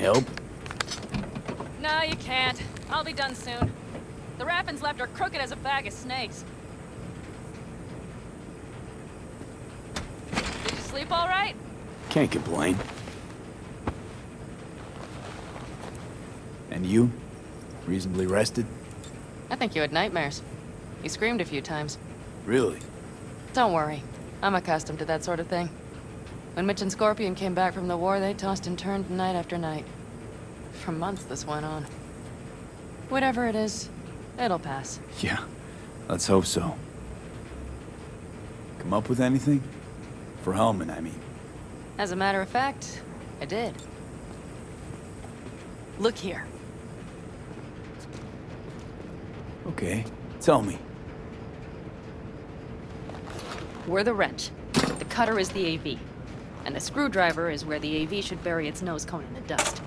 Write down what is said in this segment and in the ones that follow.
help? No, you can't. I'll be done soon. The raffins left are crooked as a bag of snakes. Did you sleep all right? Can't complain. And you? Reasonably rested? I think you had nightmares. You screamed a few times. Really? Don't worry. I'm accustomed to that sort of thing. When Mitch and Scorpion came back from the war, they tossed and turned night after night. For months this went on. Whatever it is, it'll pass. Yeah, let's hope so. Come up with anything? For Hellman, I mean. As a matter of fact, I did. Look here. Okay, tell me. We're the wrench. The cutter is the AV. And the screwdriver is where the AV should bury its nose cone in the dust.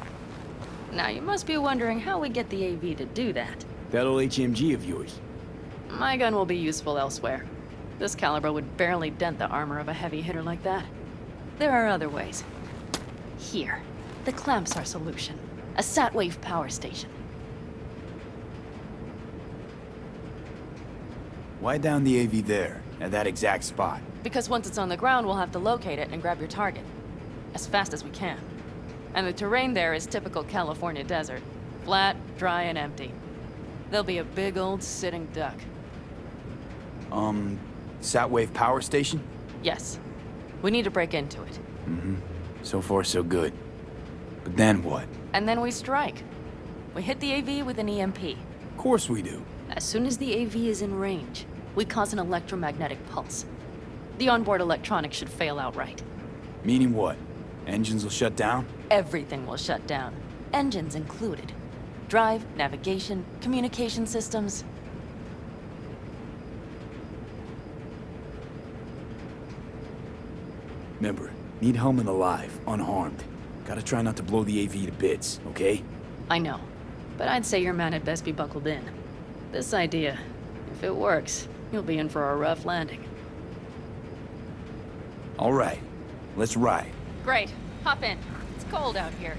Now, you must be wondering how we get the AV to do that. That old HMG of yours. My gun will be useful elsewhere. This caliber would barely dent the armor of a heavy hitter like that. There are other ways. Here. The clamp's our solution. A sat-wave power station. Why down the AV there, at that exact spot? Because once it's on the ground, we'll have to locate it and grab your target. As fast as we can. And the terrain there is typical California desert. Flat, dry, and empty. There'll be a big old sitting duck. Sat-wave power station? Yes. We need to break into it. Mm-hmm. So far, so good. But then what? And then we strike. We hit the AV with an EMP. Of course we do. As soon as the AV is in range, we cause an electromagnetic pulse. The onboard electronics should fail outright. Meaning what? Engines will shut down? Everything will shut down. Engines included. Drive, navigation, communication systems. Remember, need Hellman alive, unharmed. Gotta try not to blow the AV to bits, okay? I know. But I'd say your man had best be buckled in. This idea, if it works, you'll be in for a rough landing. All right, let's ride. Great. Hop in. It's cold out here.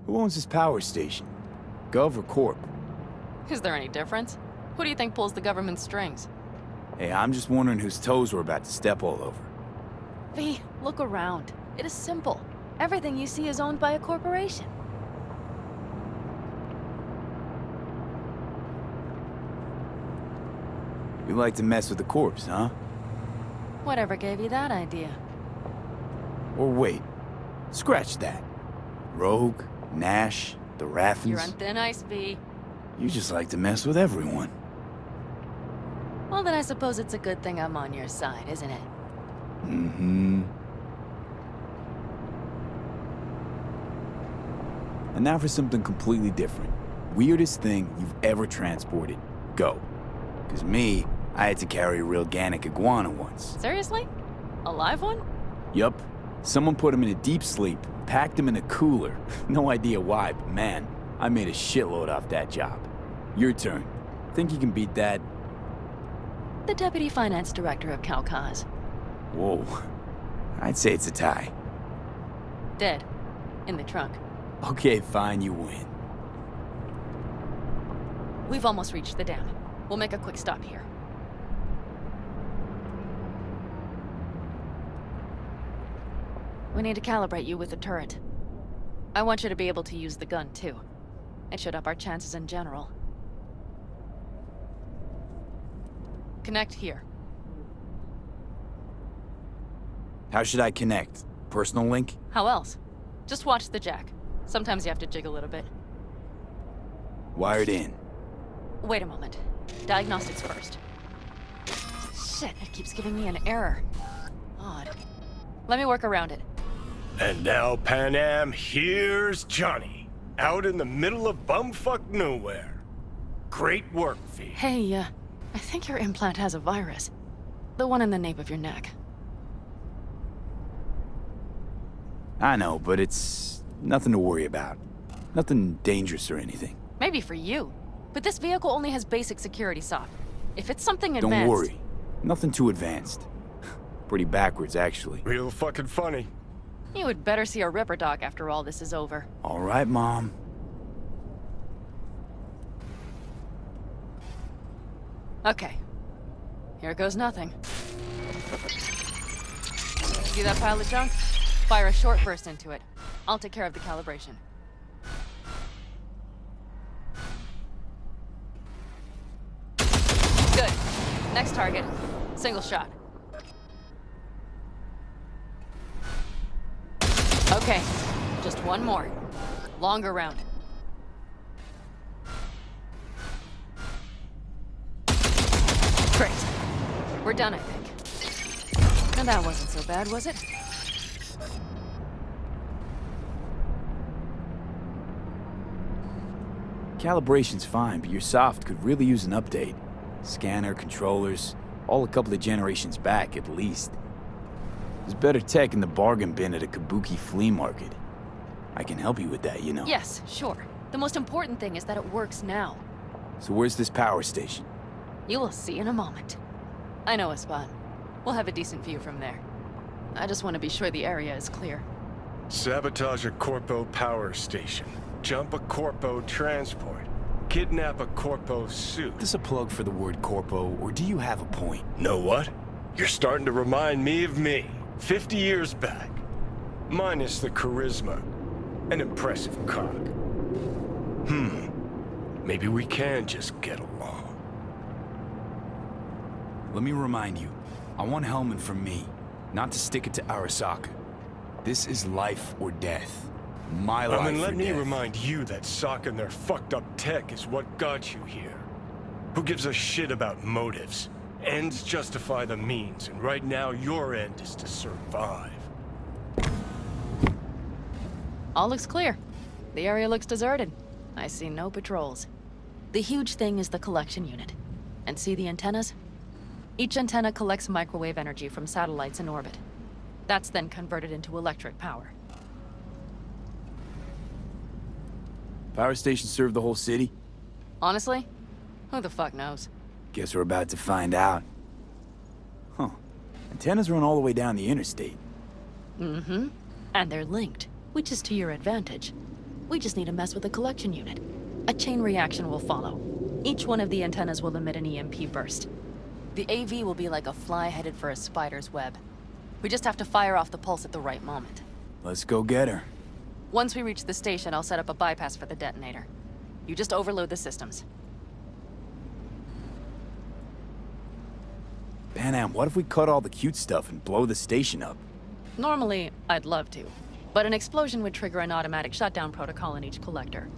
Who owns this power station? Gov or Corp? Is there any difference? Who do you think pulls the government's strings? Hey, I'm just wondering whose toes we're about to step all over. V, look around. It is simple. Everything you see is owned by a corporation. You like to mess with the corpse, huh? Whatever gave you that idea? Or wait, scratch that. Rogue, Nash, the Raffins. You're on thin ice, V. You just like to mess with everyone. Well, then I suppose it's a good thing I'm on your side, isn't it? Mm-hmm. And now for something completely different. Weirdest thing you've ever transported. Go. 'Cause me, I had to carry a real Gannic iguana once. Seriously? A live one? Yup. Someone put him in a deep sleep, packed him in a cooler. No idea why, but man, I made a shitload off that job. Your turn. Think you can beat that? The Deputy Finance Director of Calcaz. Whoa. I'd say it's a tie. Dead. In the trunk. Okay, fine, you win. We've almost reached the dam. We'll make a quick stop here. We need to calibrate you with the turret. I want you to be able to use the gun, too. It should up our chances in general. Connect here. How should I connect? Personal link? How else? Just watch the jack. Sometimes you have to jig a little bit. Wired in. Wait a moment. Diagnostics first. Shit, it keeps giving me an error. Odd. Let me work around it. And now, Pan Am, here's Johnny. Out in the middle of bumfuck nowhere. Great work, V. Hey, I think your implant has a virus. The one in the nape of your neck. I know, but it's nothing to worry about. Nothing dangerous or anything. Maybe for you, but this vehicle only has basic security soft. If it's something Don't advanced... worry. Nothing too advanced. Pretty backwards, actually. Real fucking funny. You would better see a Ripper Doc after all this is over. All right, Mom. Okay. Here goes nothing. See that pile of junk? Fire a short burst into it. I'll take care of the calibration. Good. Next target. Single shot. Okay. Just one more. Longer round. Great. We're done, I think. And that wasn't so bad, was it? Calibration's fine, but your soft could really use an update. Scanner, controllers, all a couple of generations back, at least. There's better tech in the bargain bin at a kabuki flea market. I can help you with that, you know. Yes, sure. The most important thing is that it works now. So where's this power station? You will see in a moment. I know a spot. We'll have a decent view from there. I just want to be sure the area is clear. Sabotage a Corpo power station. Jump a Corpo transport. Kidnap a Corpo suit. Is this a plug for the word corpo, or do you have a point? Know what? You're starting to remind me of me, 50 years back. Minus the charisma. An impressive cock. Maybe we can just get along. Let me remind you, I want Hellman from me, not to stick it to Arasaka. This is life or death. My life And or let me death. remind you that Sokka and their fucked up tech is what got you here. Who gives a shit about motives? Ends justify the means, and right now your end is to survive. All looks clear. The area looks deserted. I see no patrols. The huge thing is the collection unit. And see the antennas? Each antenna collects microwave energy from satellites in orbit. That's then converted into electric power. Power station serve the whole city? Honestly, who the fuck knows? Guess we're about to find out. Huh. Antennas run all the way down the interstate. Mm-hmm. And they're linked, which is to your advantage. We just need to mess with the collection unit. A chain reaction will follow. Each one of the antennas will emit an EMP burst. The AV will be like a fly headed for a spider's web. We just have to fire off the pulse at the right moment. Let's go get her. Once we reach the station, I'll set up a bypass for the detonator. You just overload the systems. Panam, what if we cut all the cute stuff and blow the station up? Normally, I'd love to, but an explosion would trigger an automatic shutdown protocol in each collector.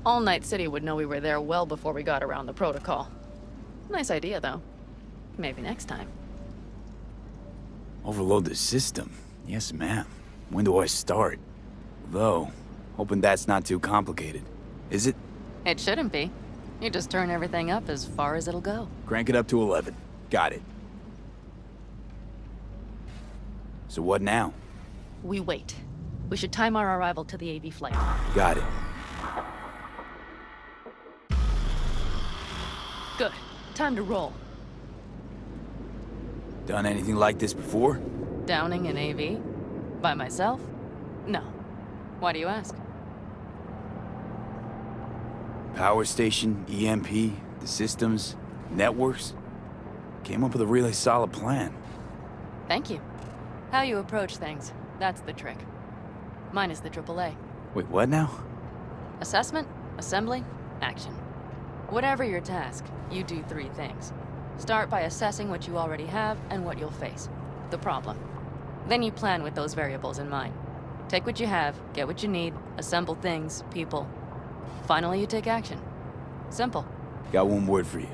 All Night City would know we were there well before we got around the protocol. Nice idea, though. Maybe next time. Overload the system? Yes, ma'am. When do I start? Though, hoping that's not too complicated. Is it? It shouldn't be. You just turn everything up as far as it'll go. Crank it up to 11. Got it. So what now? We wait. We should time our arrival to the AV flight. Got it. Good. Time to roll. Done anything like this before? Downing an AV? By myself? No. Why do you ask? Power station, EMP, the systems, networks. Came up with a really solid plan. Thank you. How you approach things, that's the trick. Mine is the AAA. Wait, what now? Assessment, assembly, action. Whatever your task, you do 3 things. Start by assessing what you already have and what you'll face. The problem. Then you plan with those variables in mind. Take what you have, get what you need, assemble things, people. Finally, you take action. Simple. Got one word for you.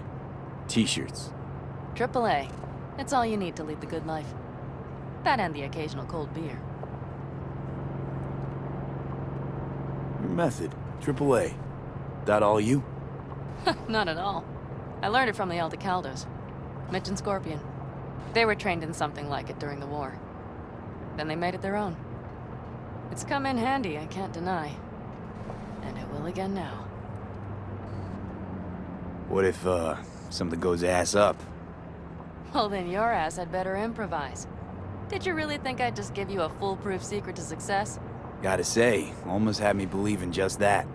T-shirts. AAA. It's all you need to lead the good life. That and the occasional cold beer. Your method. AAA. That all you? Not at all. I learned it from the Aldecaldos. Mitch and Scorpion. They were trained in something like it during the war. Then they made it their own. It's come in handy, I can't deny. And it will again now. What if, something goes ass up? Well, then your ass had better improvise. Did you really think I'd just give you a foolproof secret to success? Gotta say, almost had me believe in just that.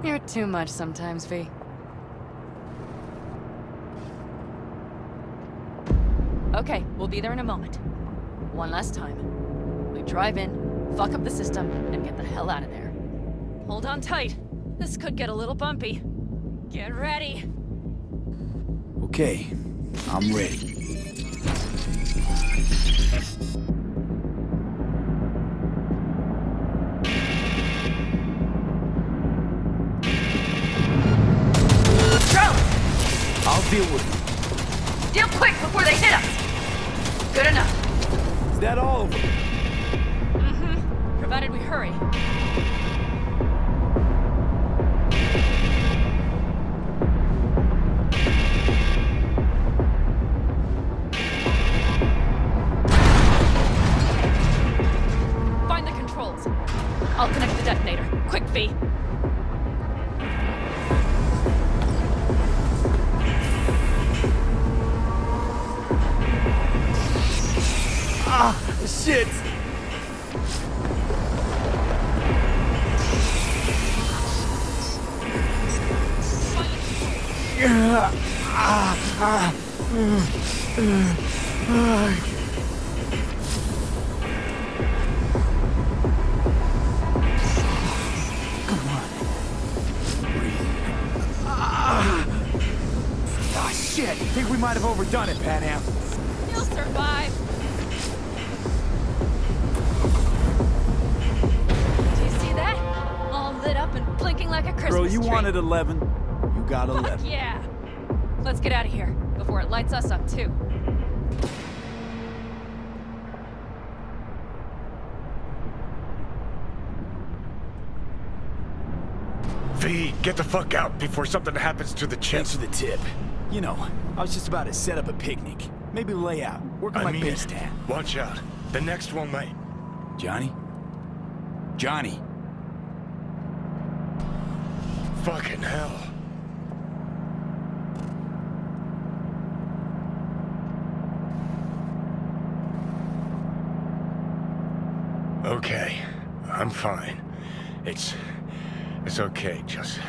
You're too much sometimes, V. Okay, we'll be there in a moment. One last time. We drive in, fuck up the system, and get the hell out of there. Hold on tight. This could get a little bumpy. Get ready. Okay, I'm ready. I'll deal with them. Deal quick before they hit us! Good enough. Is that all of them? Mm-hmm. Provided we hurry. Find the controls. I'll connect the detonator. Quick, V. Ah, shit! Come on. Breathe. Ah, shit! Think we might have overdone it, Pan Am. You'll survive. Do you see that? All lit up and blinking like a Christmas Girl, you tree. wanted 11. You got 11. Fuck yeah! Let's get out of here before it lights us up too. V, get the fuck out before something happens to the chip. Thanks for the tip. You know, I was just about to set up a picnic. Maybe lay out. Work on my base tan. Watch out. The next one might. Johnny? Johnny! Fucking hell. Okay, I'm fine. It's okay, just...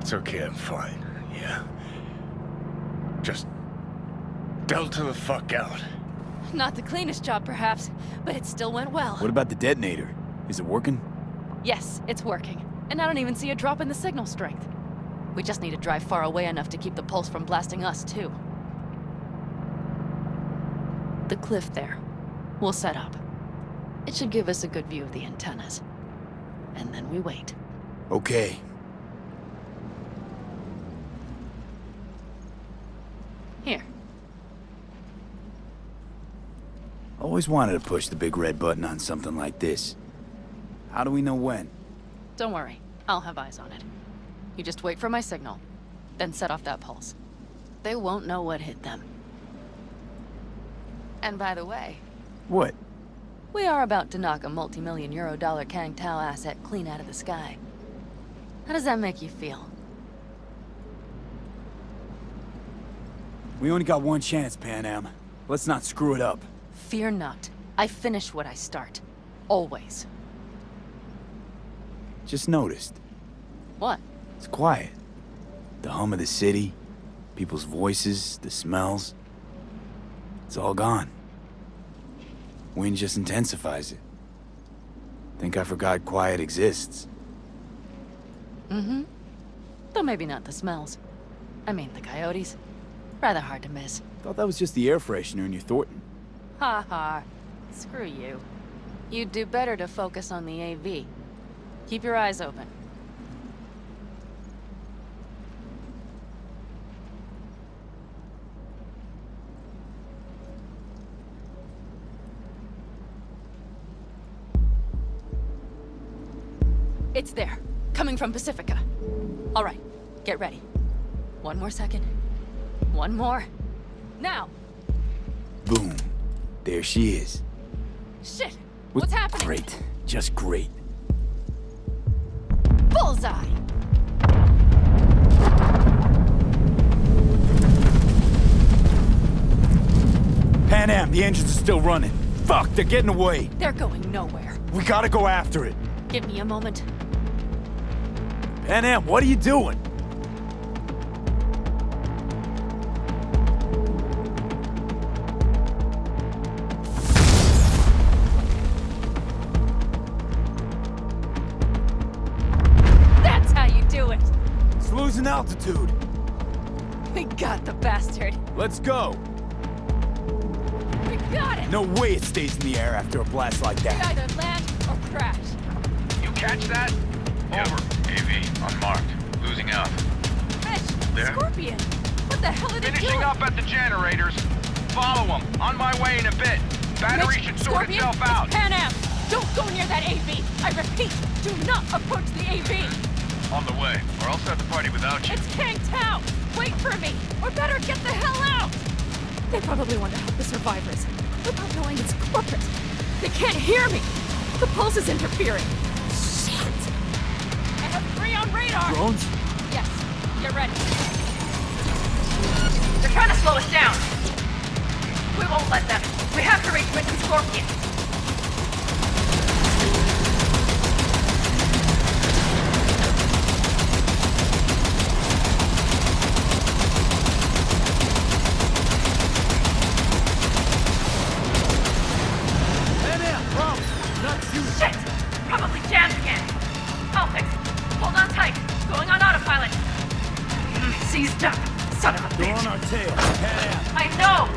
It's okay, I'm fine, yeah. Just... Delta the fuck out. Not the cleanest job, perhaps, but it still went well. What about the detonator? Is it working? Yes, it's working. And I don't even see a drop in the signal strength. We just need to drive far away enough to keep the pulse from blasting us, too. The cliff there. We'll set up. It should give us a good view of the antennas. And then we wait. Okay. Here. Always wanted to push the big red button on something like this. How do we know when? Don't worry. I'll have eyes on it. You just wait for my signal. Then set off that pulse. They won't know what hit them. And by the way, What? we are about to knock a multi-million-euro-dollar Kang Tao asset clean out of the sky. How does that make you feel? We only got one chance, Pan Am. Let's not screw it up. Fear not. I finish what I start. Always. Just noticed. What? It's quiet. The hum of the city, people's voices, the smells. It's all gone. Wind just intensifies it. Think I forgot quiet exists. Mm-hmm. Though maybe not the smells. I mean, the coyotes. Rather hard to miss. Thought that was just the air freshener in your Thornton. Ha ha. Screw you. You'd do better to focus on the AV. Keep your eyes open. It's there. Coming from Pacifica. All right. Get ready. One more second. One more. Now! Boom. There she is. Shit! What's happening? Great. Just great. bullseye! Pan Am, the engines are still running. Fuck, they're getting away. They're going nowhere. We gotta go after it. Give me a moment. Pan Am, what are you doing? That's how you do it! It's losing altitude. We got the bastard. Let's go. We got it! No way it stays in the air after a blast like We that. either land or crash. You catch that? Over. AV, unmarked. Losing out. Mitch! There? Scorpion! What the hell are they Finishing doing? up at the generators. Follow them. On my way in a bit. Battery Mitch, should sort Scorpion, itself out. It's Pan Am! Don't go near that AV! I repeat, do not approach the AV! On the way, or I'll start the party without you. It's Kang Tao! Wait for me! Or better get the hell out! They probably want to help the survivors, without knowing it's corporate. They can't hear me! The pulse is interfering. Shit! I have 3 on radar! Drones? Yes, get ready. They're trying to slow us down. We won't let them. We have to reach Mission Scorpion. Pan Am, problem. Not you. Shit! Probably jammed again. I'll fix it. Hold on tight. Going on autopilot. Seized up. Son of a They're bitch. on our tail. Pan Am. I know!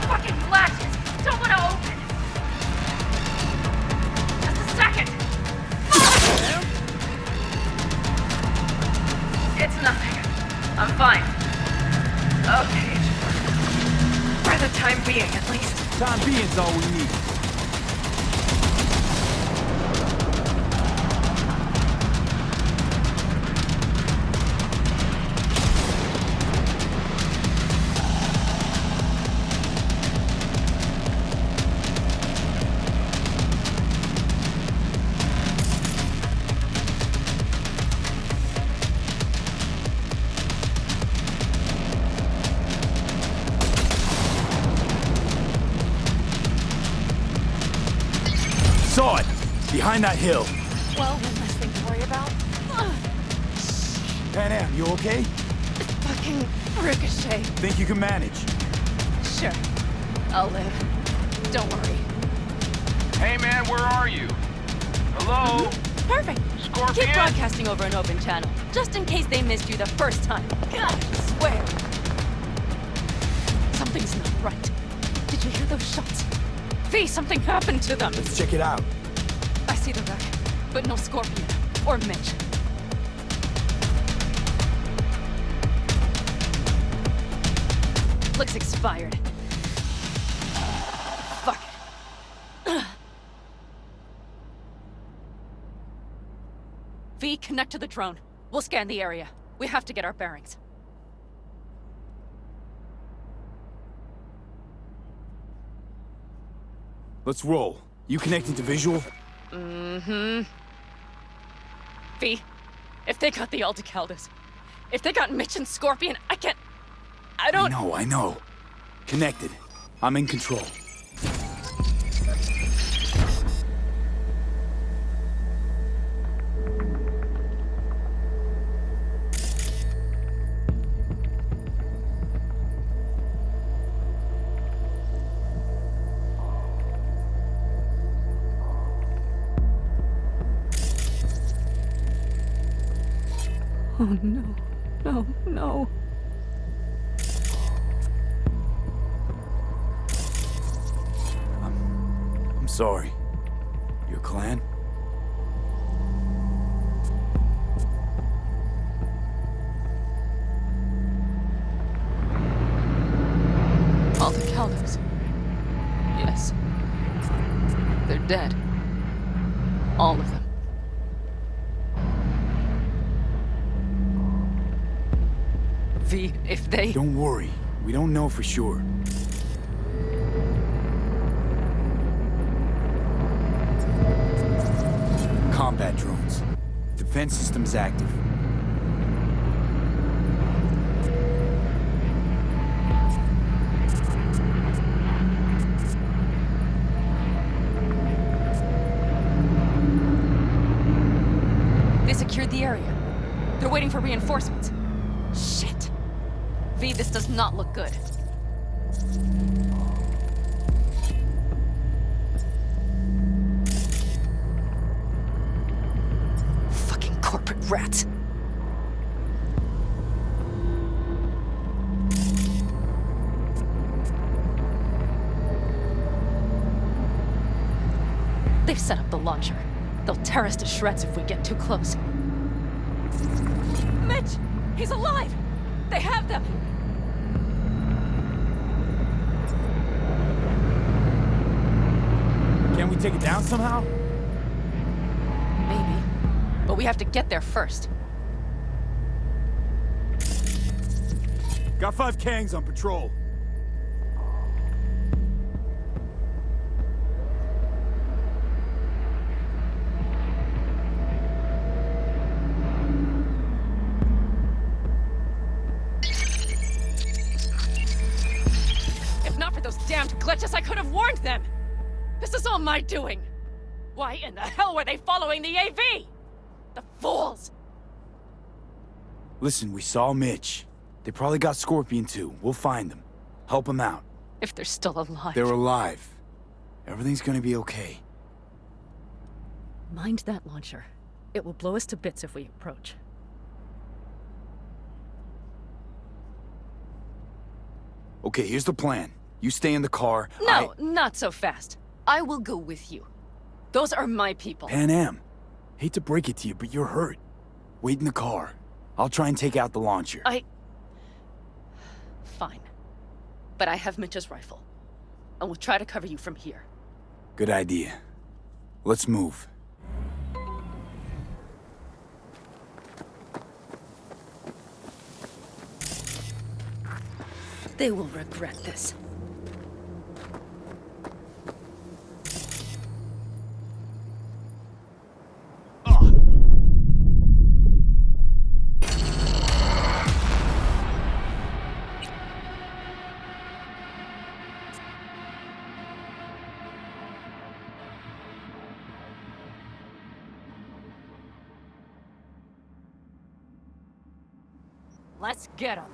Fucking latches! Don't want to open! Just a second! It's nothing. I'm fine. Okay. For the time being, at least. Time being's all we need. Saw it! Behind that hill. Well, one less thing to worry about. Pan Am, you okay? Fucking ricochet. Think you can manage? Sure. I'll live. Don't worry. Hey man, where are you? Hello? Perfect. Scorpion? Keep broadcasting over an open channel, just in case they missed you the first time. God, I swear. Something's not right. Did you hear those shots? V, something happened to them. Let's check it out. I see the wreck, but no Scorpion or Mitch. Looks expired. Fuck it. V, connect to the drone. We'll scan the area. We have to get our bearings. Let's roll. You connecting to visual? Mm-hmm. V, if they got the Aldecaldos, if they got Mitch and Scorpion, I don't... I know. Connected. I'm in control. Oh no, no, no. I'm sorry. Your clan? All the Caldos. Yes. They're dead. All of them. V, if they... Don't worry. We don't know for sure. combat drones. Defense systems active. They secured the area. They're waiting for reinforcements. Shit. V, this does not look good. Fucking corporate rats. They've set up the launcher. They'll tear us to shreds if we get too close. Mitch! He's alive! They have them! Can we take it down somehow? Maybe. But we have to get there first. Got 5 Kangs on patrol. If not for those damned glitches, I could have warned them! This is all my doing! Why in the hell were they following the AV? The fools! Listen, we saw Mitch. They probably got Scorpion too. We'll find them. Help them out. If they're still alive. They're alive. Everything's gonna be okay. Mind that launcher. It will blow us to bits if we approach. Okay, here's the plan. You stay in the car. No, not so fast. I will go with you. Those are my people. Pan Am. Hate to break it to you, but you're hurt. Wait in the car. I'll try and take out the launcher. Fine. But I have Mitch's rifle. And we'll try to cover you from here. Good idea. Let's move. They will regret this. Let's get them.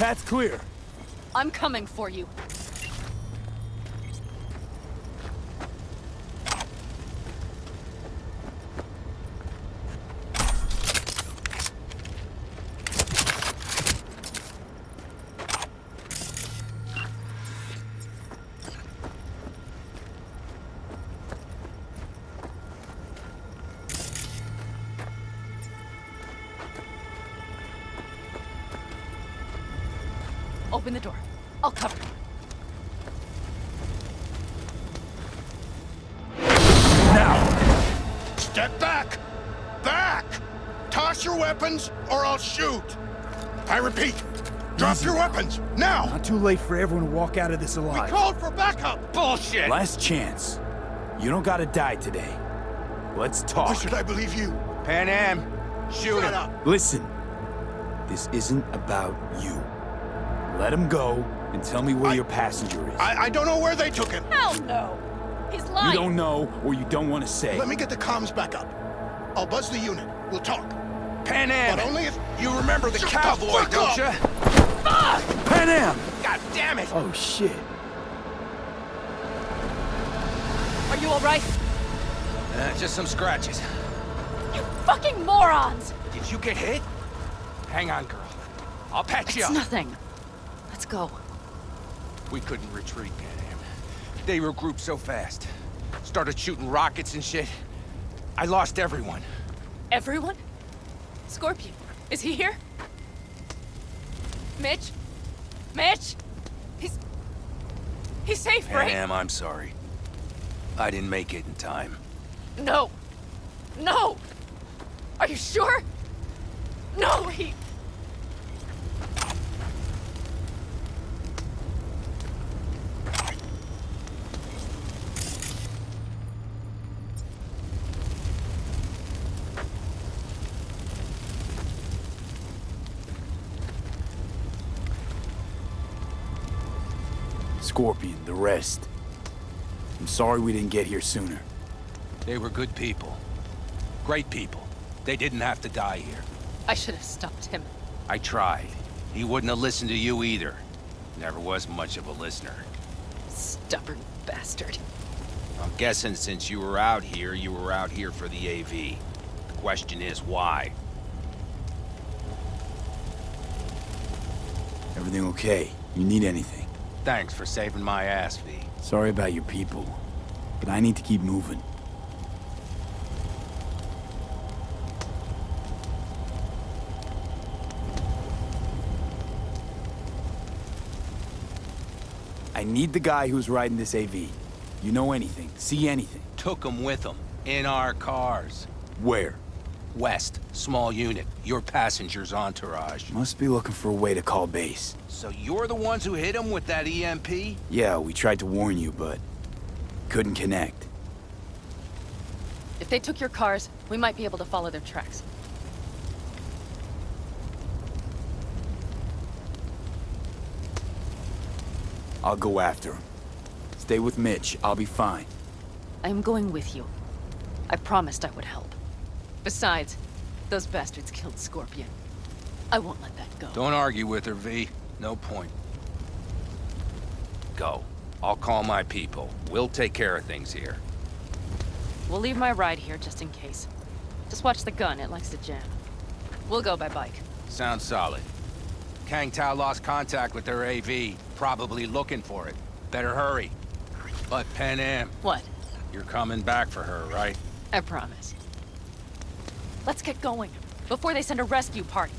Path's clear. I'm coming for you. Open the door. I'll cover you. Now! Step back! Back! Toss your weapons, or I'll shoot! I repeat, drop your weapons, now! Not too late for everyone to walk out of this We alive. called for backup! Bullshit! Last chance. You don't gotta die today. Let's Why talk. should I believe you? Pan Am, shoot Shut him. up! Listen. This isn't about you. Let him go and tell me where your passenger is. I don't know where they took him. Hell no! He's You lying! don't know or you don't want to say. Let me get the comms back up. I'll buzz the unit. We'll talk. Pan Am, But only if... you remember the Shut the cowboy, fuck don't up! you? Pan Am! God damn it! Oh, shit. Are you alright? Just some scratches. You fucking morons! Did you get hit? Hang on, girl. I'll patch you It's up. nothing. Let's go. We couldn't retreat, Pan Am. They regrouped so fast. Started shooting rockets and shit. I lost everyone. Everyone? Scorpion, is he here? Mitch? Mitch? He's safe, Pan right? Am, I'm sorry. I didn't make it in time. No. No! Are you sure? No, he... Scorpion, the rest. I'm sorry we didn't get here sooner. They were good people. Great people. They didn't have to die here. I should have stopped him. I tried. He wouldn't have listened to you either. Never was much of a listener. Stubborn bastard. I'm guessing since you were out here for the AV. The question is, why? Everything okay? You need anything? Thanks for saving my ass, V. Sorry about your people, but I need to keep moving. I need the guy who's riding this AV. You know anything, see anything? Took him with him. In our cars. Where? West, small unit. Your passenger's entourage. Must be looking for a way to call base. So you're the ones who hit him with that EMP? Yeah, we tried to warn you, but couldn't connect. If they took your cars, we might be able to follow their tracks. I'll go after him. Stay with Mitch, I'll be fine. I am going with you. I promised I would help. Besides, those bastards killed Scorpion. I won't let that go. Don't argue with her, V. No point. Go. I'll call my people. We'll take care of things here. We'll leave my ride here just in case. Just watch the gun, it likes to jam. We'll go by bike. Sounds solid. Kang Tao lost contact with their AV. Probably looking for it. Better hurry. But Pan Am, What? you're coming back for her, right? I promise. Let's get going, before they send a rescue party.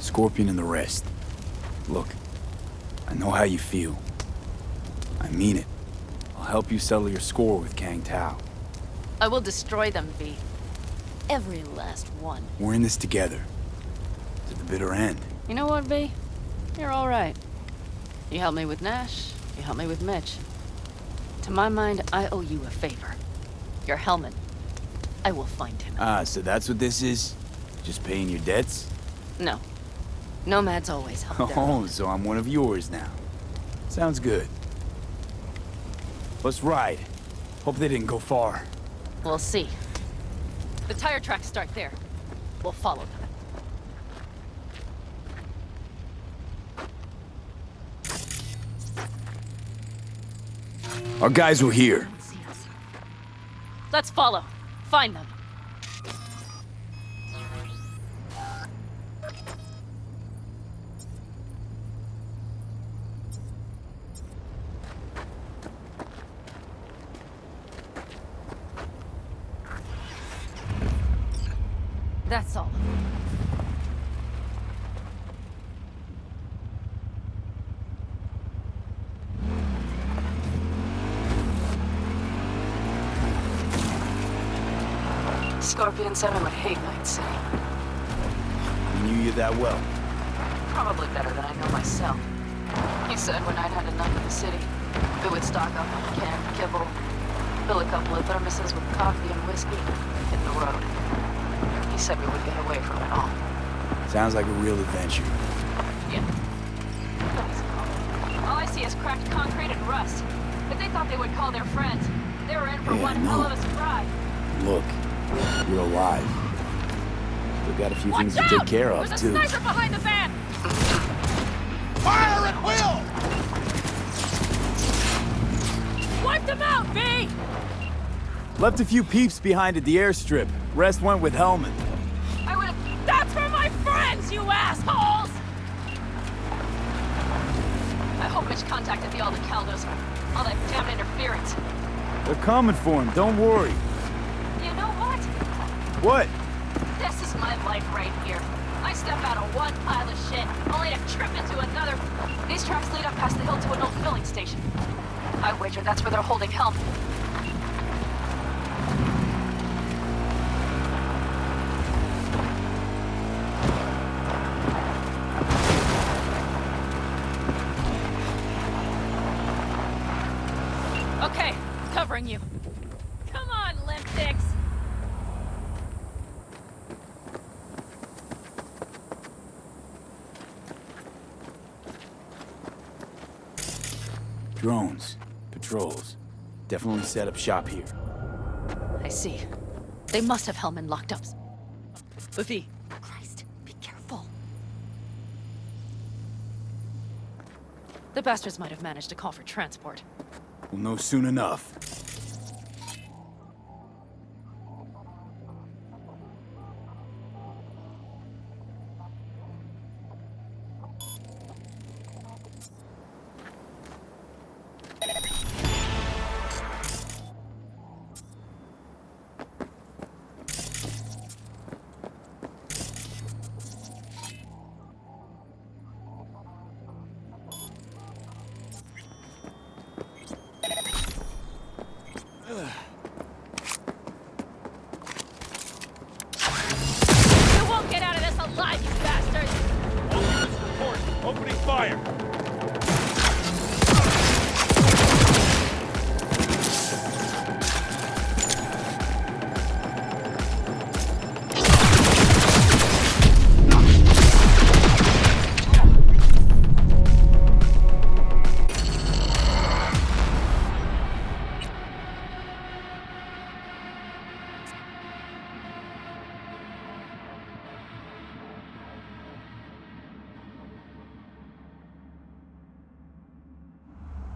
Scorpion and the rest. Look, I know how you feel. I mean it. I'll help you settle your score with Kang Tao. I will destroy them, V. Every last one. We're in this together. To the bitter end. You know what, V? You're all right. You helped me with Nash. You helped me with Mitch. To my mind, I owe you a favor. Your helmet. I will find him. Ah, so that's what this is? Just paying your debts? No. Nomads always help their Oh, own. so I'm one of yours now. Sounds good. Let's ride. Hope they didn't go far. We'll see. The tire tracks start there. We'll follow them. Our guys were here. Let's follow. Find them. That's all. Scorpion said I would hate Night City. We knew you that well. Probably better than I know myself. He said when I'd had enough of the city, we would stock up on canned kibble, fill a couple of thermoses with coffee and whiskey, hit the road. He said we would get away from it all. Sounds like a real adventure. Yeah. All I see is cracked concrete and rust. But they thought they would call their friends. They were in for Yeah, one I know. hell of a surprise. Look, you're alive. Still got a few things to take care of, There's too. a sniper behind the van! Fire at will! Wipe them out, V! Left a few peeps behind at the airstrip. Rest went with Hellman. I would have... That's for my friends, you assholes! I hope Mitch contacted the Aldecaldos for all that damn interference. They're coming for him, don't worry. You know what? What? This is my life right here. I step out of one pile of shit, only to trip into another. These tracks lead up past the hill to an old filling station. I wager that's where they're holding Helm. Okay, covering you. Come on, limp dicks! Drones, patrols. Definitely set up shop here. I see. They must have Hellman locked up. Buffy. Christ, be careful. The bastards might have managed to call for transport. We'll know soon enough. You won't get out of this alive, you bastards! Opening fire!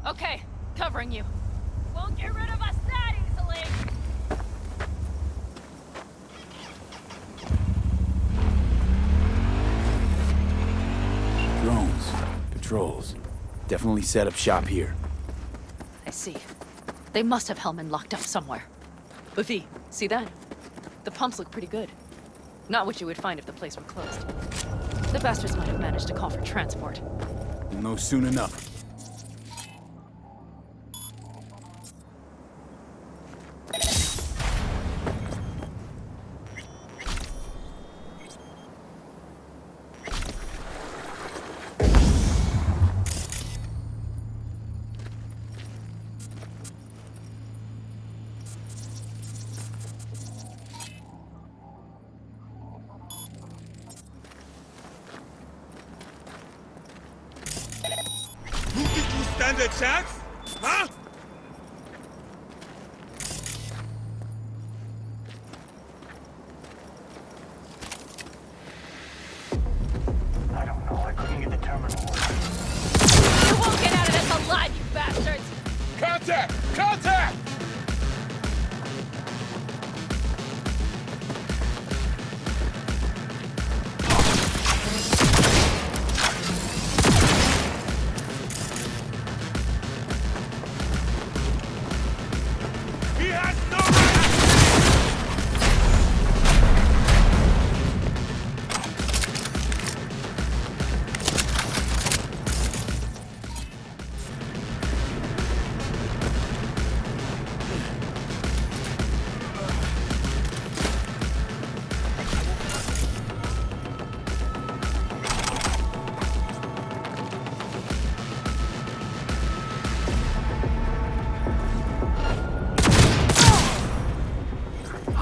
Okay, covering you. Won't get rid of us that easily! Drones, patrols. Definitely set up shop here. I see. They must have Hellman locked up somewhere. Buffy, see that? The pumps look pretty good. Not what you would find if the place were closed. The bastards might have managed to call for transport. We'll know soon enough. Who did you stand a chance? Huh?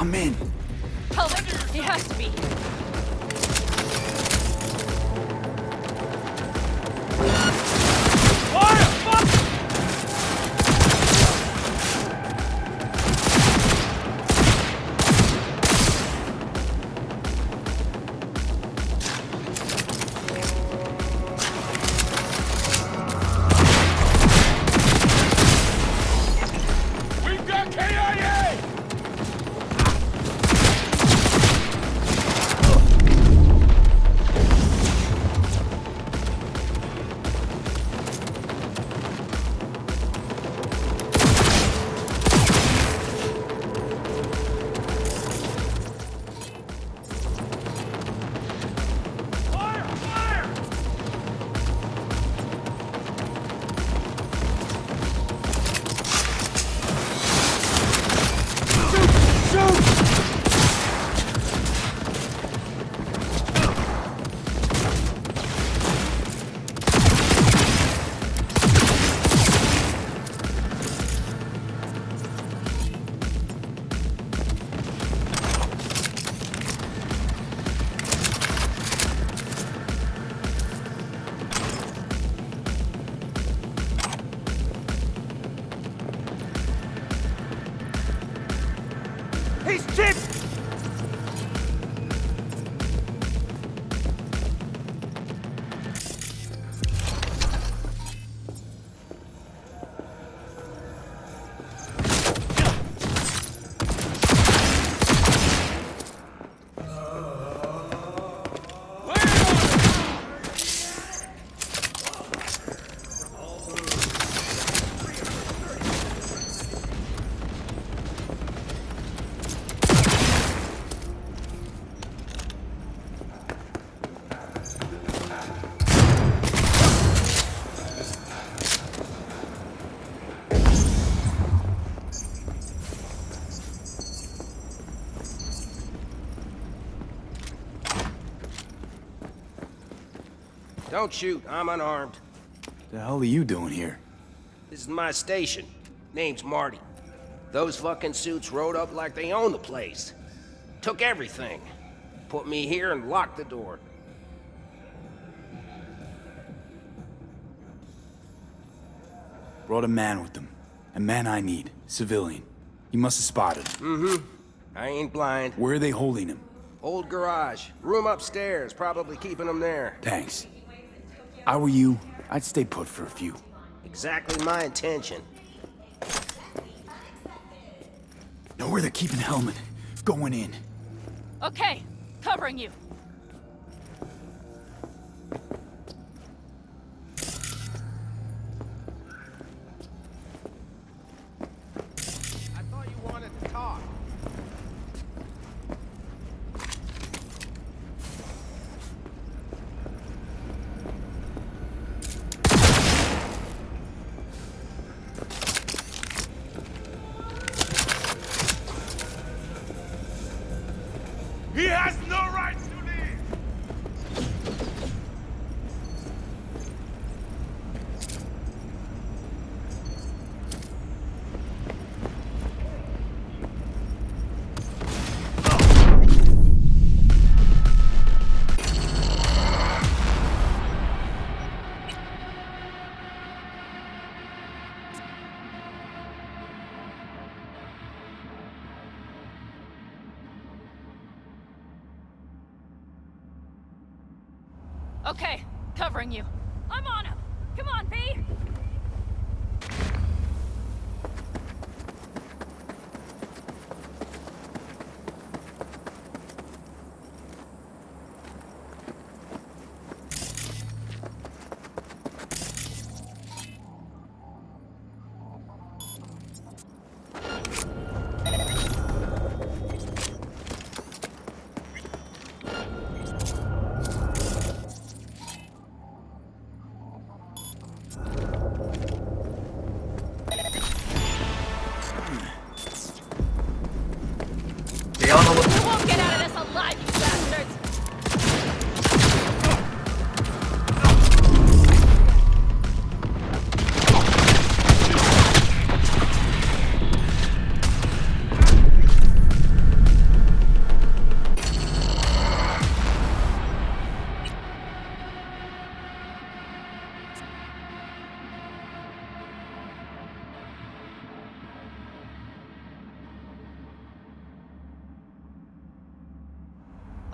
I'm in. Helmet! He has to be. We've got KIA! Fire! Fire! He's chipped! Don't shoot, I'm unarmed. The hell are you doing here? This is my station. Name's Marty. Those fucking suits rode up like they own the place. Took everything. Put me here and locked the door. Brought a man with them. A man I need. Civilian. You must have spotted him. I ain't blind. Where are they holding him? Old garage. Room upstairs. Probably keeping them there. Thanks. I were you, I'd stay put for a few. Exactly my intention. Know where they're keeping Hellman. Going in. Okay, covering you. I thought you wanted to talk. He has no rights to leave! Okay, covering you. I'm on him. Come on, V.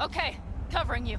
Okay, covering you.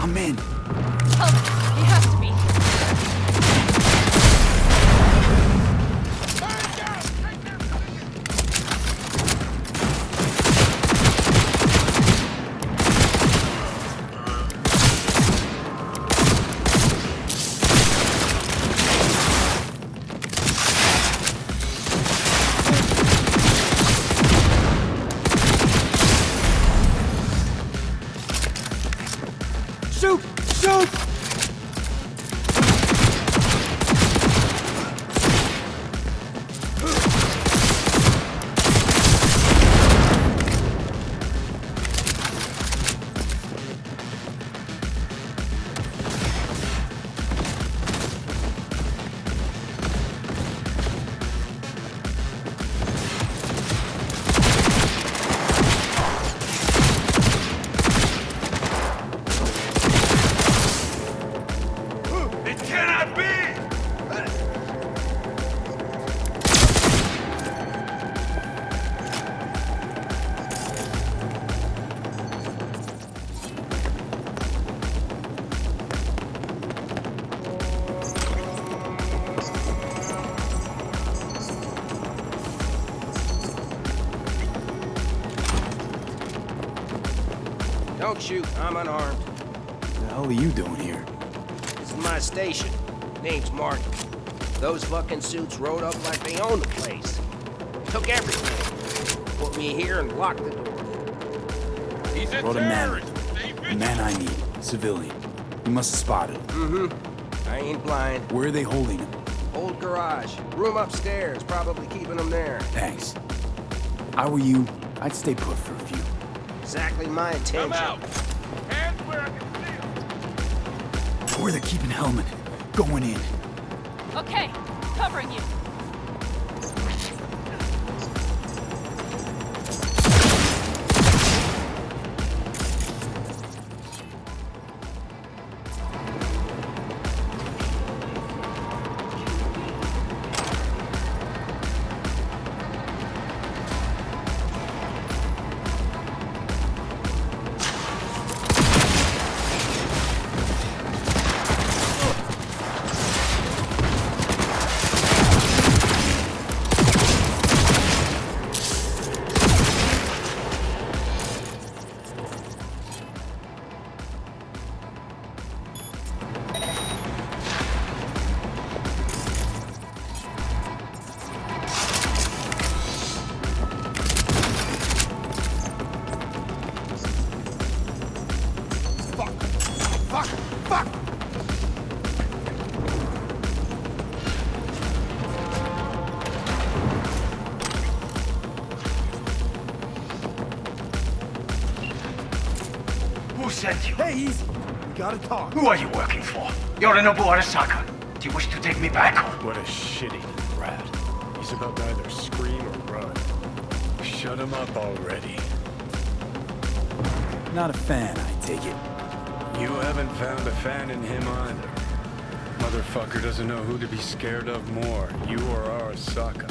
I'm in. Oh, he has to be. Shoot! Shoot! Don't shoot, I'm unarmed. What the hell are you doing here? This is my station. Name's Marty. Those fucking suits rode up like they own the place. Took everything. Put me here and locked the door. He's a Brought a man. terrorist. The man I need. Civilian. You must have spotted him. I ain't blind. Where are they holding him? Old garage. Room upstairs. Probably keeping them there. Thanks. If I were you, I'd stay put for a few. Exactly my intention. Come out. Hands where I can see them. Where they're keeping Hellman. Going in. Okay, covering you. Who sent you? Hey, easy. We gotta talk. Who are you working for? Yorinobu Arasaka. Do you wish to take me back? What a shitty rat. He's about to either scream or run. Shut him up already. Not a fan, I take it. You haven't found a fan in him either. Motherfucker doesn't know who to be scared of more, you or Arasaka.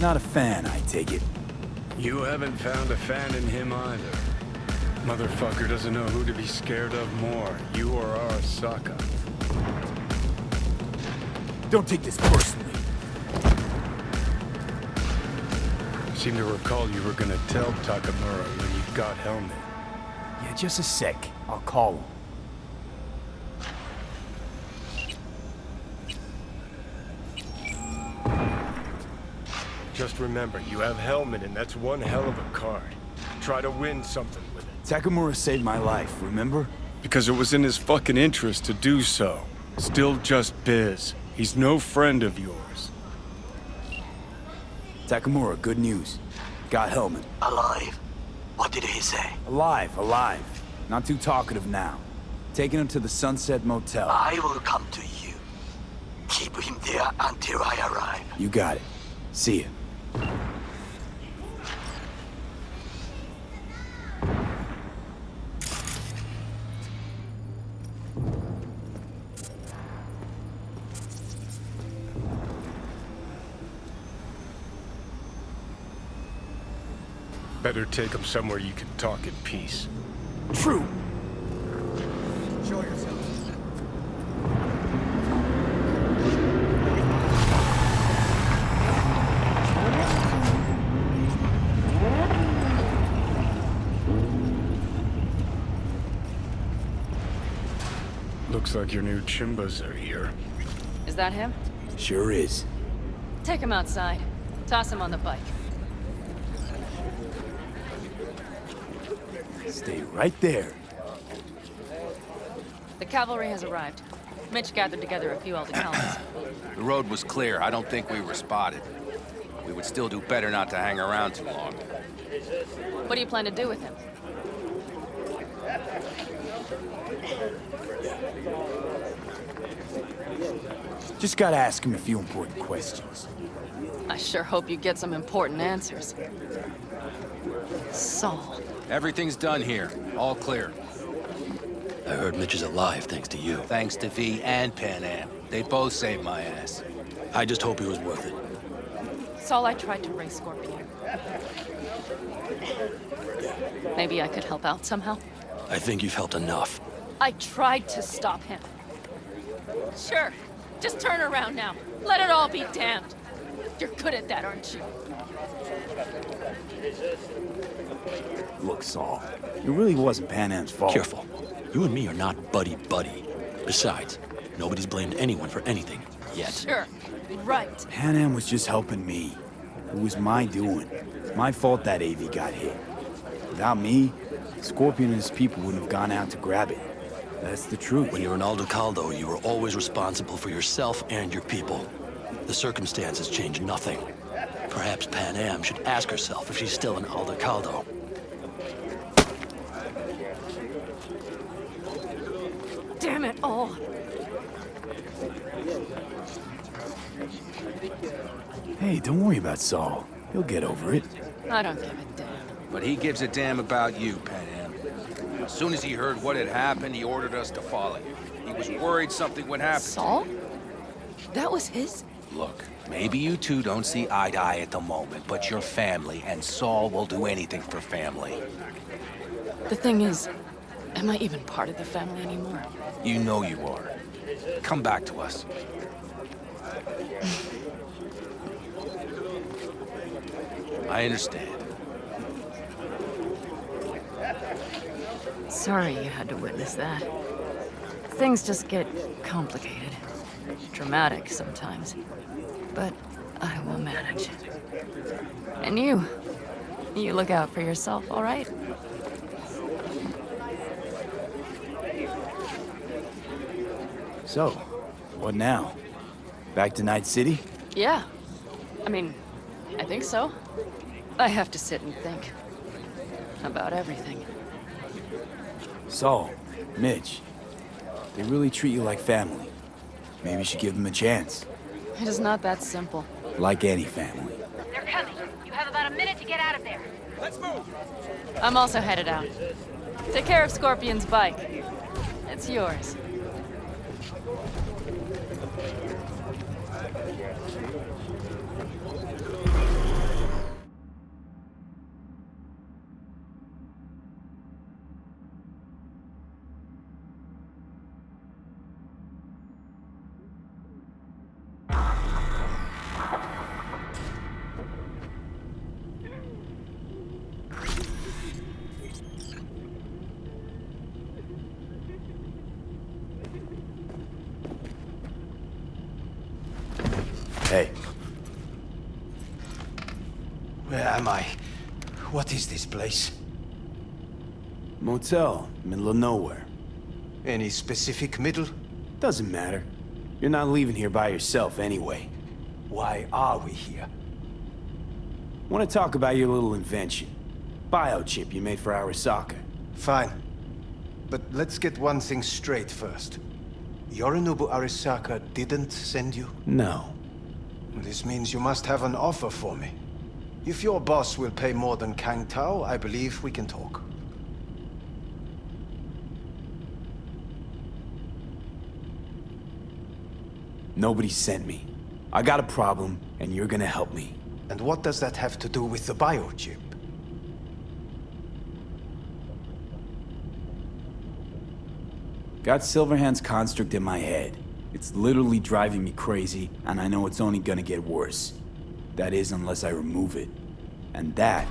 Not a fan, I take it. You haven't found a fan in him either. Motherfucker doesn't know who to be scared of more, you or Arasaka. Don't take this personally. Seem to recall you were gonna tell Takamura when you got Hellman. Yeah, just a sec. I'll call him. Just remember, you have Hellman, and that's one hell of a card. Try to win something with it. Takamura saved my life, remember? Because it was in his fucking interest to do so. Still just Biz. He's no friend of yours. Takamura, good news. Got Hellman. Alive? What did he say? Alive, alive. Not too talkative now. Taking him to the Sunset Motel. I will come to you. Keep him there until I arrive. You got it. See ya. Better take him somewhere you can talk in peace. True. Show yourself. Looks like your new Chimbas are here. Is that him? Sure is. Take him outside. Toss him on the bike. Stay right there. The cavalry has arrived. Mitch gathered together a few elder colonies. The road was clear. I don't think we were spotted. We would still do better not to hang around too long. What do you plan to do with him? Just gotta ask him a few important questions. I sure hope you get some important answers. Saul. Everything's done here. All clear. I heard Mitch is alive thanks to you. Thanks to V and Pan Am. They both saved my ass. I just hope it was worth it. Saul, I tried to raise Scorpion. Maybe I could help out somehow? I think you've helped enough. I tried to stop him. Sure. Just turn around now. Let it all be damned. You're good at that, aren't you? Look, Saul, it really wasn't Pan Am's fault. Careful. You and me are not buddy-buddy. Besides, nobody's blamed anyone for anything, yet. Sure. Right. Pan Am was just helping me. It was my doing. My fault that AV got hit. Without me, Scorpion and his people wouldn't have gone out to grab it. That's the truth. When you're an Aldo Caldo, you are always responsible for yourself and your people. The circumstances change nothing. Perhaps Pan Am should ask herself if she's still an Aldo Caldo. Damn it all. Hey, don't worry about Saul. He'll get over it. I don't give a damn. But he gives a damn about you, Pan Am. As soon as he heard what had happened, he ordered us to follow. He was worried something would happen. Saul? That was his? Look, maybe you two don't see eye to eye at the moment, but you're family, and Saul will do anything for family. The thing is, am I even part of the family anymore? You know you are. Come back to us. I understand. Sorry you had to witness that. Things just get complicated. Dramatic sometimes. But I will manage. And you look out for yourself, all right? So, what now? Back to Night City? Yeah. I mean, I think so. I have to sit and think. About everything. Saul, Mitch, they really treat you like family. Maybe you should give them a chance. It is not that simple. Like any family. They're coming. You have about a minute to get out of there. Let's move! I'm also headed out. Take care of Scorpion's bike. It's yours. Hey. Where am I? What is this place? Motel, middle of nowhere. Any specific middle? Doesn't matter. You're not leaving here by yourself anyway. Why are we here? Want to talk about your little invention. Biochip you made for Arasaka. Fine. But let's get one thing straight first. Yorinobu Arasaka didn't send you? No. This means you must have an offer for me. If your boss will pay more than Kang Tao, I believe we can talk. Nobody sent me. I got a problem, and you're gonna help me. And what does that have to do with the biochip? Got Silverhand's construct in my head. It's literally driving me crazy, and I know it's only gonna get worse. That is, unless I remove it. And that,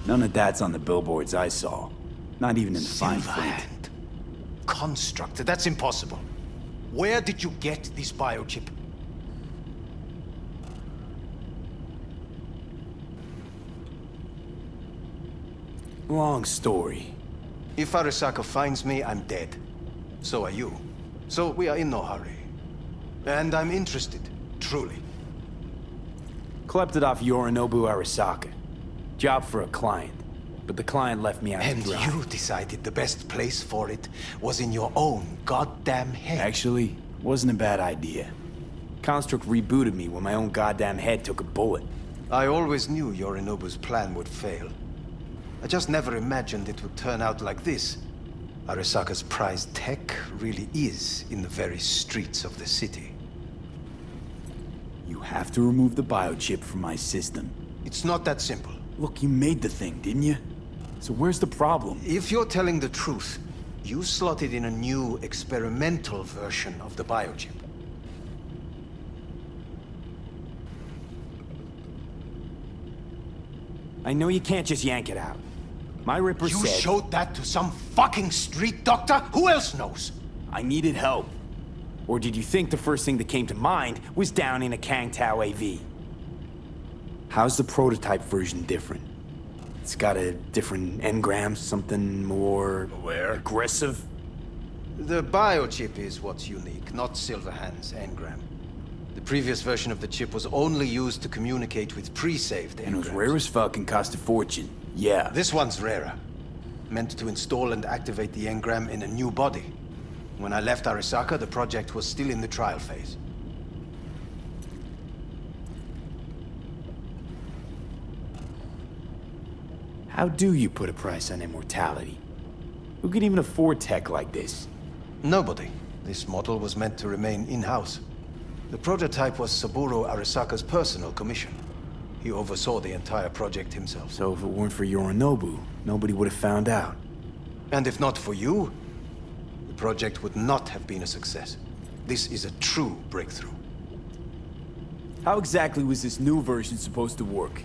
none of that's on the billboards I saw. Not even in the fine print. Silverhand. Construct, that's impossible. Where did you get this biochip? Long story. If Arasaka finds me, I'm dead. So are you. So we are in no hurry. And I'm interested, truly. Klept it off Yorinobu Arasaka. Job for a client. But the client left me out to And dry. you decided the best place for it was in your own goddamn head. Actually, wasn't a bad idea. Construct rebooted me when my own goddamn head took a bullet. I always knew Yorinobu's plan would fail. I just never imagined it would turn out like this. Arasaka's prized tech really is in the very streets of the city. You have to remove the biochip from my system. It's not that simple. Look, you made the thing, didn't you? So where's the problem? If you're telling the truth, you slotted in a new experimental version of the biochip. I know you can't just yank it out. My Ripper You said... showed that to some fucking street doctor? Who else knows? I needed help. Or did you think the first thing that came to mind was down in a Kang Tao AV? How's the prototype version different? It's got a different engram, something more... aggressive? The biochip is what's unique, not Silverhand's engram. The previous version of the chip was only used to communicate with pre-saved engrams. And it was rare as fuck and cost a fortune. Yeah. This one's rarer. Meant to install and activate the engram in a new body. When I left Arasaka, the project was still in the trial phase. How do you put a price on immortality? Who could even afford tech like this? Nobody. This model was meant to remain in-house. The prototype was Saburo Arasaka's personal commission. He oversaw the entire project himself. So if it weren't for Yorinobu, nobody would have found out. And if not for you, the project would not have been a success. This is a true breakthrough. How exactly was this new version supposed to work?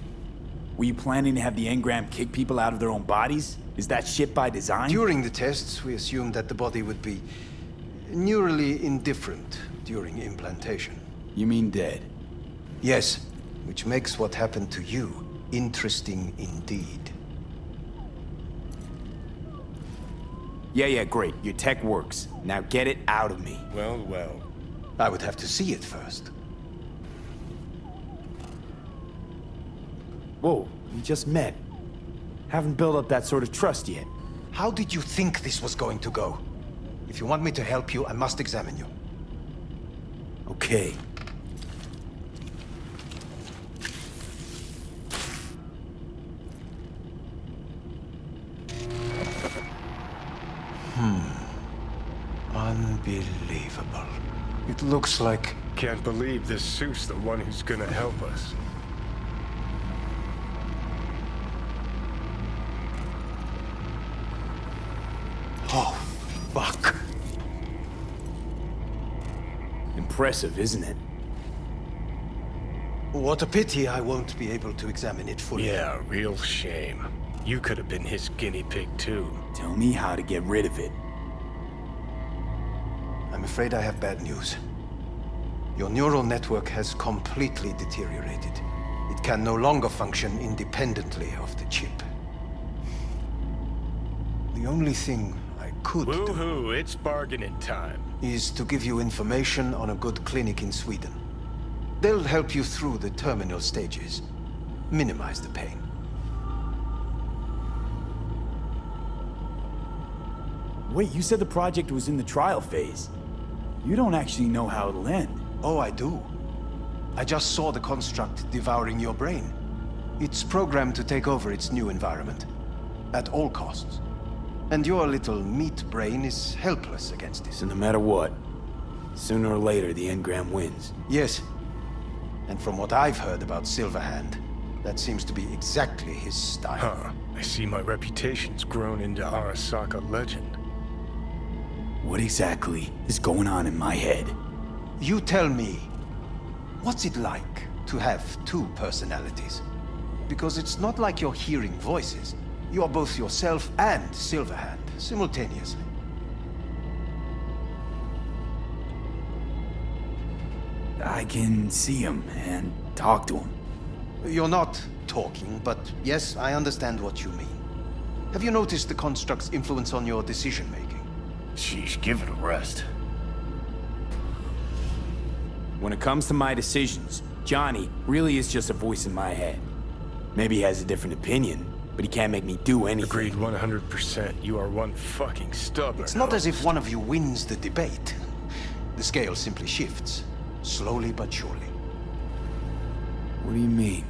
Were you planning to have the engram kick people out of their own bodies? Is that shit by design? During the tests, we assumed that the body would be neurally indifferent during implantation. You mean dead? Yes, which makes what happened to you interesting indeed. Yeah, great. Your tech works. Now get it out of me. Well. I would have to see it first. Whoa, we just met. Haven't built up that sort of trust yet. How did you think this was going to go? If you want me to help you, I must examine you. Okay. Unbelievable. It looks like... Can't believe this suit's the one who's gonna help us. Oh, fuck. Impressive, isn't it? What a pity I won't be able to examine it fully. Yeah, real shame. You could have been his guinea pig too. Tell me how to get rid of it. I'm afraid I have bad news. Your neural network has completely deteriorated. It can no longer function independently of the chip. The only thing I could do Woohoo, it's bargaining time. is to give you information on a good clinic in Sweden. They'll help you through the terminal stages, minimize the pain. Wait, you said the project was in the trial phase. You don't actually know how it'll end. Oh, I do. I just saw the construct devouring your brain. It's programmed to take over its new environment, at all costs. And your little meat brain is helpless against it. So no matter what, sooner or later the engram wins. Yes. And from what I've heard about Silverhand, that seems to be exactly his style. Huh. I see my reputation's grown into Arasaka legend. What exactly is going on in my head? You tell me, what's it like to have two personalities? Because it's not like you're hearing voices. You are both yourself and Silverhand, simultaneously. I can see him and talk to him. You're not talking, but yes, I understand what you mean. Have you noticed the construct's influence on your decision-making? Sheesh, give it a rest. When it comes to my decisions, Johnny really is just a voice in my head. Maybe he has a different opinion, but he can't make me do anything. Agreed 100%. You are one fucking stubborn. It's not as if one of you wins the debate. The scale simply shifts, slowly but surely. What do you mean?